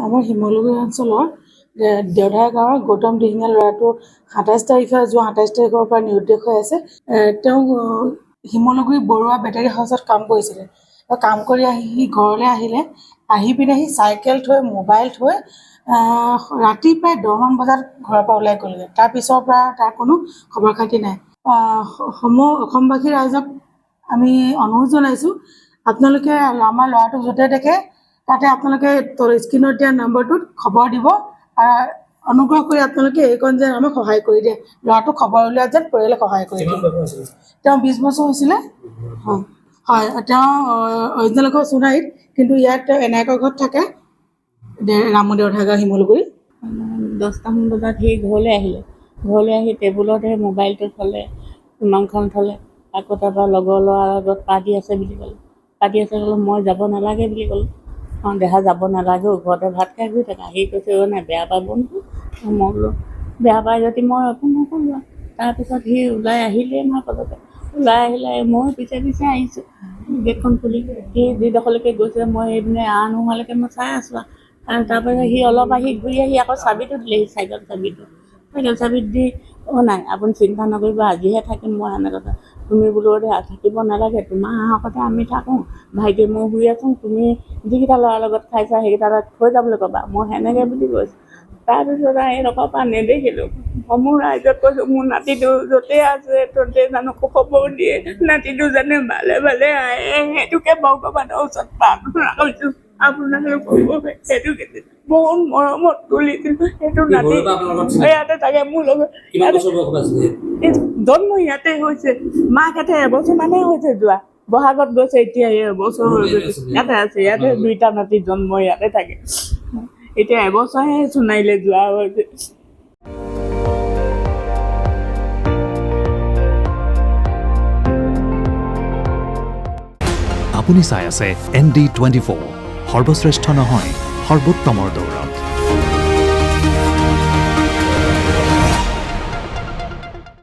আমাৰ শিমলুগুৰি অঞ্চলৰ দেওধাই গাঁৱৰ গৌতম দিহিঙীয়া ল'ৰাটো ২৭ তাৰিখে যোৱা ২৭ তাৰিখৰ পৰা নিৰুদ্দেশ হৈ আছে। তেওঁ শিমলুগুৰি বৰুৱা বেটেৰী হাউচত কাম কৰিছিলে। কাম কৰি আহি সি ঘৰলৈ আহিলে, আহি পিনে সি চাইকেল থৈ মোবাইল থৈ ৰাতি প্ৰায় 10মান বজাত ঘৰৰ পৰা ওলাই গ'লগৈ। তাৰপিছৰ পৰা তাৰ কোনো খবৰ খাতি নাই। অসমবাসী ৰাইজক আমি অনুৰোধ জনাইছোঁ, আপোনালোকে আমাৰ ল'ৰাটোক য'তে দেখে তাতে আপোনালোকে স্ক্ৰীনত দিয়া নম্বৰটোত খবৰ দিব। অনুগ্ৰহ কৰি আপোনালোকে এইকণ যেন আমাক সহায় কৰি দিয়ে, ল'ৰাটোক খবৰ উলিওৱাত যেন পৰিয়ালে সহায় কৰি দিয়ে। তেওঁ 20 বছৰ হৈছিলে। হয়, তেওঁ অৰিজিনেল ঘৰ সোণাৰীত, কিন্তু ইয়াত তেওঁ এনায়েকৰ ঘৰত থাকে, দেওধাই গাঁও শিমলুগুৰি। 10টামান বজাত সি ঘৰলৈ আহি টেবুলতে মোবাইলটো থ'লে, ৰুমালখন থ'লে। আকৌ তাৰপৰা লগৰ ল'ৰাৰ আগত পাৰ্টি আছে বুলি ক'লে। মই যাব নালাগে বুলি ক'লোঁ। দেহা যাব নালাগে, ঘৰতে ভাত খাই গৈ থাকা। সি কৈছে নাই বেয়া পাব নহয়। মই বোলো বেয়া পাই যদি মই একো নকৰোঁ। তাৰপিছত সি ওলাই আহিলেই নহয় পদতে। ওলাই আহিলে মই পিছে আহিছোঁ গেটখন খুলি। সি যিডোখৰলৈকে গৈছে মই এইপিনে নোহোৱালৈকে মই চাই আছোঁ। আৰু তাৰপিছত সি অলপ আহি ঘূৰি আহি আকৌ চাবিটো দিলেহি, চাইকেল চাবিত দি নাই আপুনি চিন্তা নকৰিব, আজিহে থাকিম মই। সেনেকৈ তুমি বোলো থাকিব নালাগে, তোমাৰ সাহসতে আমি থাকোঁ, ভাইটি মই শুই আছোঁ, তুমি যিকেইটা ল'ৰাৰ লগত খাইছা সেইকেইটা থৈ যাবলৈ ক'বা, মই সেনেকৈ বুলি কৈছোঁ। তাৰপিছত এইডোখৰ পৰা নেদেখিলোঁ। সমূহ ৰাইজক কৈছোঁ মোৰ নাতিটো য'তে আছে ত'তে জানো খবৰ দিয়ে, নাতিটো জানে ভালে ভালে আহে, সেইটোকে ভগৱানৰ ওচৰত প্ৰাৰ্থনা কৰিছোঁ। আপোনালোকে ক'ব সেইটোকে বহুত মৰমত তুলিছিলোঁ। সেইটো নাতি ইয়াতে থাকে মোৰ লগত, জন্ম ইয়াতে হৈছে। মাকহঁতে এবছৰমানহে হৈছে যোৱা, বহাগত গৈছে, এতিয়া এবছৰ হৈ গৈছে। ইয়াতে আছে, ইয়াতে 2টা নাতি জন্ম ইয়াতে থাকে। এতিয়া এবছৰহে সোণাৰীলৈ যোৱা হৈছে। আপুনি চাই আছে ND24, সৰ্বশ্ৰেষ্ঠ নহয় সৰ্বোত্তমৰ দৌৰ।